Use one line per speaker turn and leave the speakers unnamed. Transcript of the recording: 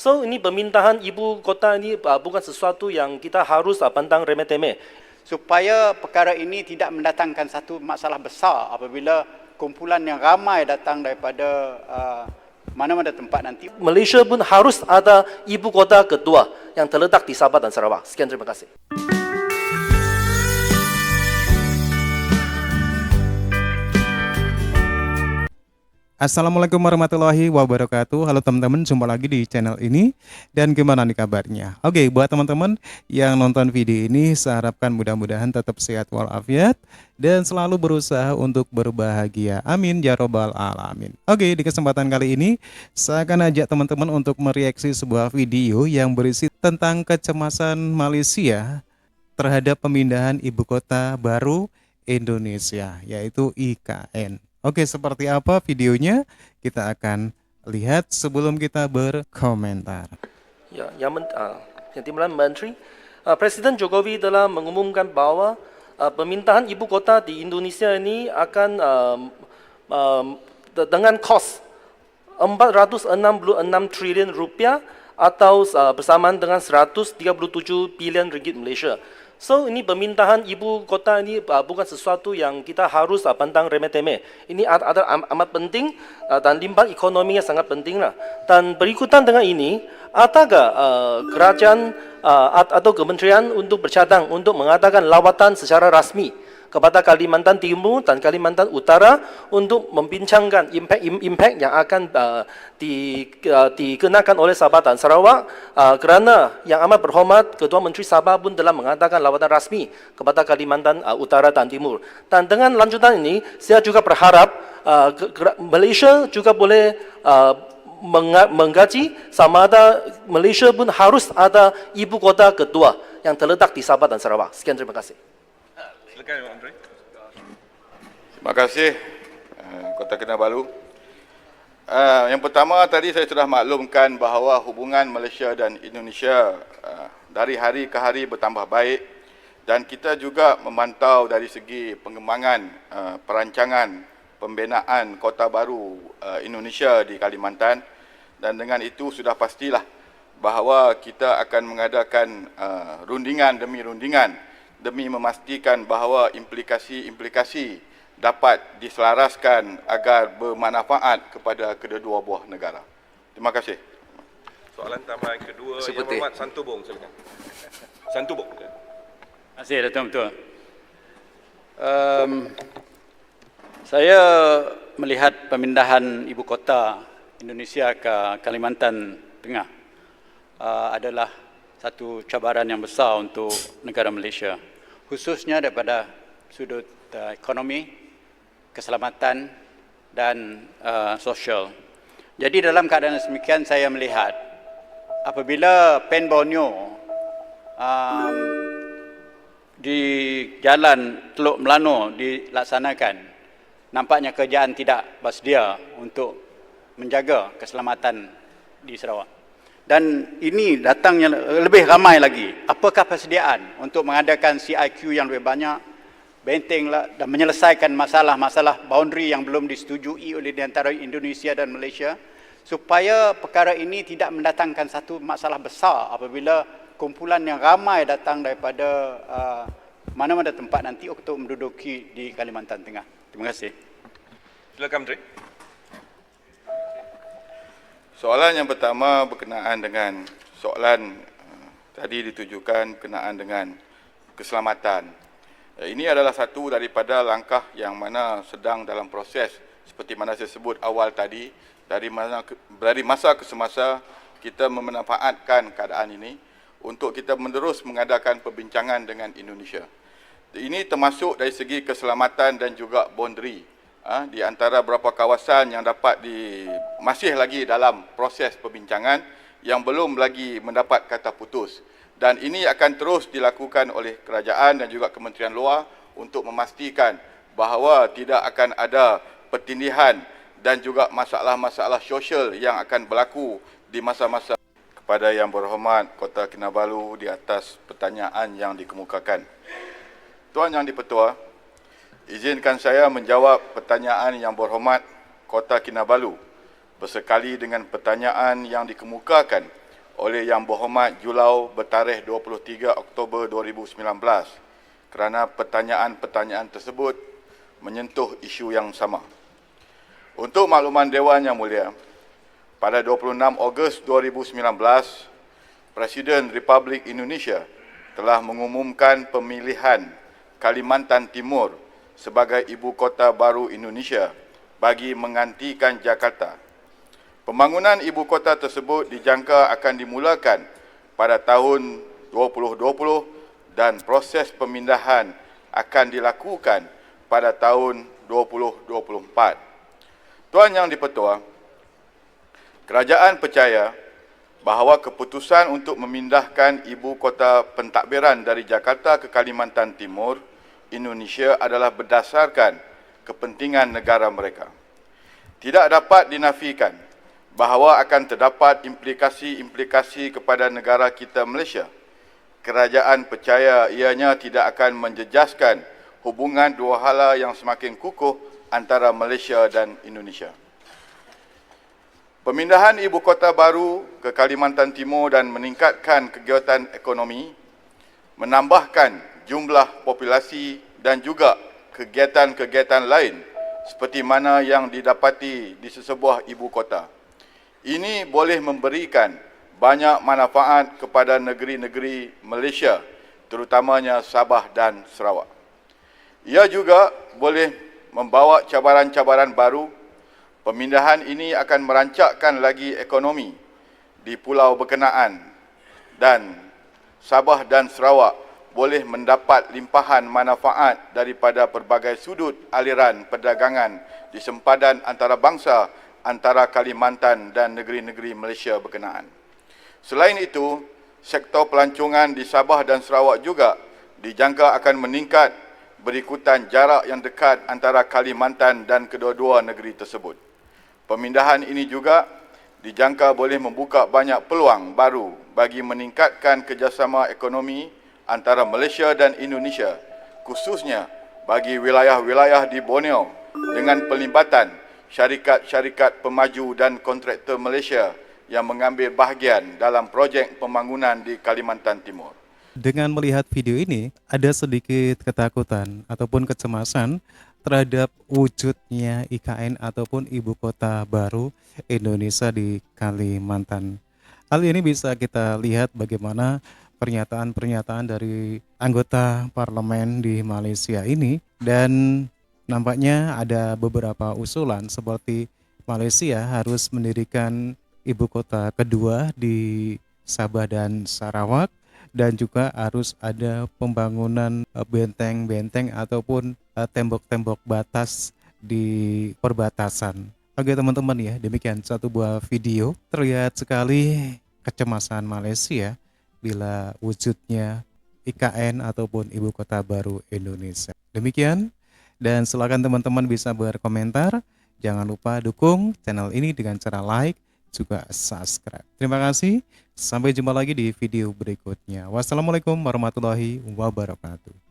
So ini pemindahan ibu kota ini bukan sesuatu yang kita harus pandang remeh-temeh.
Supaya perkara ini tidak mendatangkan satu masalah besar apabila kumpulan yang ramai datang daripada mana-mana tempat nanti.
Malaysia pun harus ada ibu kota kedua yang terletak di Sabah dan Sarawak. Sekian, terima kasih.
Assalamualaikum warahmatullahi wabarakatuh. Halo teman-teman, jumpa lagi di channel ini. Dan gimana nih kabarnya? Oke, buat teman-teman yang nonton video ini, saya harapkan mudah-mudahan tetap sehat walafiat dan selalu berusaha untuk berbahagia. Amin ya robbal alamin. Oke, di kesempatan kali ini saya akan ajak teman-teman untuk mereaksi sebuah video yang berisi tentang kecemasan Malaysia terhadap pemindahan ibu kota baru Indonesia, yaitu IKN. Oke, seperti apa videonya? Kita akan lihat sebelum kita berkomentar.
Ya, Yang Timbalan Menteri, Presiden Jokowi telah mengumumkan bahwa pemindahan ibu kota di Indonesia ini akan dengan kos 466 triliun rupiah atau bersamaan dengan 137 bilion ringgit Malaysia. So ini pemindahan ibu kota ini bukan sesuatu yang kita harus pandang remeh-temeh. Ini ada amat penting dan limbah ekonominya sangat penting lah. Dan berikutan dengan ini, adakah kerajaan atau kementerian untuk bercadang untuk mengadakan lawatan secara rasmi kepada Kalimantan Timur dan Kalimantan Utara untuk membincangkan impact yang akan dikenakan oleh Sabah dan Sarawak, kerana yang amat berhormat Ketua Menteri Sabah pun telah mengadakan lawatan rasmi kepada Kalimantan Utara dan Timur. Dan dengan lanjutan ini, saya juga berharap Malaysia juga boleh menggaji sama ada Malaysia pun harus ada ibu kota kedua yang terletak di Sabah dan Sarawak. Sekian, terima kasih.
Silakan, Pak Menteri. Terima kasih, Kota Kinabalu. Yang pertama tadi saya sudah maklumkan bahawa hubungan Malaysia dan Indonesia dari hari ke hari bertambah baik, dan kita juga memantau dari segi pengembangan perancangan pembinaan kota baru Indonesia di Kalimantan, dan dengan itu sudah pastilah bahawa kita akan mengadakan rundingan demi rundingan demi memastikan bahawa implikasi-implikasi dapat diselaraskan agar bermanfaat kepada kedua-dua buah negara. Terima kasih.
Soalan tambahan kedua, Yang Berhormat Santubong, silakan. Santubong.
Terima kasih, Datuk Betul. Saya melihat pemindahan ibu kota Indonesia ke Kalimantan Tengah adalah satu cabaran yang besar untuk negara Malaysia, khususnya daripada sudut ekonomi, keselamatan dan sosial. Jadi dalam keadaan demikian, saya melihat apabila Pen Borneo di jalan Teluk Melano dilaksanakan, nampaknya kerajaan tidak bersedia untuk menjaga keselamatan di Sarawak. Dan ini datangnya lebih ramai lagi. Apakah persediaan untuk mengadakan CIQ yang lebih banyak, bentenglah dan menyelesaikan masalah-masalah boundary yang belum disetujui oleh di antara Indonesia dan Malaysia, supaya perkara ini tidak mendatangkan satu masalah besar apabila kumpulan yang ramai datang daripada mana-mana tempat nanti untuk menduduki di Kalimantan Tengah. Terima kasih.
Silakan, Menteri.
Soalan yang pertama berkenaan dengan soalan tadi ditujukan berkenaan dengan keselamatan. Ini adalah satu daripada langkah yang mana sedang dalam proses seperti mana saya sebut awal tadi, dari masa ke semasa kita memanfaatkan keadaan ini untuk kita menerus mengadakan perbincangan dengan Indonesia. Ini termasuk dari segi keselamatan dan juga boundary. Di antara beberapa kawasan yang masih lagi dalam proses perbincangan yang belum lagi mendapat kata putus, dan ini akan terus dilakukan oleh kerajaan dan juga Kementerian Luar untuk memastikan bahawa tidak akan ada pertindihan dan juga masalah-masalah sosial yang akan berlaku di masa-masa. Kepada Yang Berhormat Kota Kinabalu di atas pertanyaan yang dikemukakan, Tuan Yang di-Pertua, izinkan saya menjawab pertanyaan Yang Berhormat Kota Kinabalu bersekali dengan pertanyaan yang dikemukakan oleh Yang Berhormat Julau bertarikh 23 Oktober 2019 kerana pertanyaan-pertanyaan tersebut menyentuh isu yang sama. Untuk makluman Dewan Yang Mulia, pada 26 Ogos 2019, Presiden Republik Indonesia telah mengumumkan pemilihan Kalimantan Timur sebagai ibu kota baru Indonesia bagi menggantikan Jakarta. Pembangunan ibu kota tersebut dijangka akan dimulakan pada tahun 2020 dan proses pemindahan akan dilakukan pada tahun 2024. Tuan Yang di-Pertua, kerajaan percaya bahawa keputusan untuk memindahkan ibu kota pentadbiran dari Jakarta ke Kalimantan Timur, Indonesia adalah berdasarkan kepentingan negara mereka. Tidak dapat dinafikan bahawa akan terdapat implikasi-implikasi kepada negara kita Malaysia. Kerajaan percaya ianya tidak akan menjejaskan hubungan dua hala yang semakin kukuh antara Malaysia dan Indonesia. Pemindahan ibu kota baru ke Kalimantan Timur dan meningkatkan kegiatan ekonomi, menambahkan jumlah populasi dan juga kegiatan-kegiatan lain seperti mana yang didapati di sesebuah ibu kota. Ini boleh memberikan banyak manfaat kepada negeri-negeri Malaysia, terutamanya Sabah dan Sarawak. Ia juga boleh membawa cabaran-cabaran baru. Pemindahan ini akan merancakkan lagi ekonomi di pulau berkenaan dan Sabah dan Sarawak boleh mendapat limpahan manfaat daripada pelbagai sudut aliran perdagangan di sempadan antarabangsa antara Kalimantan dan negeri-negeri Malaysia berkenaan. Selain itu, sektor pelancongan di Sabah dan Sarawak juga dijangka akan meningkat berikutan jarak yang dekat antara Kalimantan dan kedua-dua negeri tersebut. Pemindahan ini juga dijangka boleh membuka banyak peluang baru bagi meningkatkan kerjasama ekonomi antara Malaysia dan Indonesia, khususnya bagi wilayah-wilayah di Borneo dengan pelibatan syarikat-syarikat pemaju dan kontraktor Malaysia yang mengambil bahagian dalam projek pembangunan di Kalimantan Timur.
Dengan melihat video ini, ada sedikit ketakutan ataupun kecemasan terhadap wujudnya IKN ataupun ibu kota baru Indonesia di Kalimantan. Hal ini bisa kita lihat bagaimana pernyataan-pernyataan dari anggota parlemen di Malaysia ini, dan nampaknya ada beberapa usulan seperti Malaysia harus mendirikan ibu kota kedua di Sabah dan Sarawak, dan juga harus ada pembangunan benteng-benteng ataupun tembok-tembok batas di perbatasan. Oke teman-teman ya, demikian satu buah video. Terlihat sekali kecemasan Malaysia bila wujudnya IKN ataupun ibu kota baru Indonesia. Demikian, dan silakan teman-teman bisa berkomentar. Jangan lupa dukung channel ini dengan cara like, juga subscribe. Terima kasih. Sampai jumpa lagi di video berikutnya. Wassalamualaikum warahmatullahi wabarakatuh.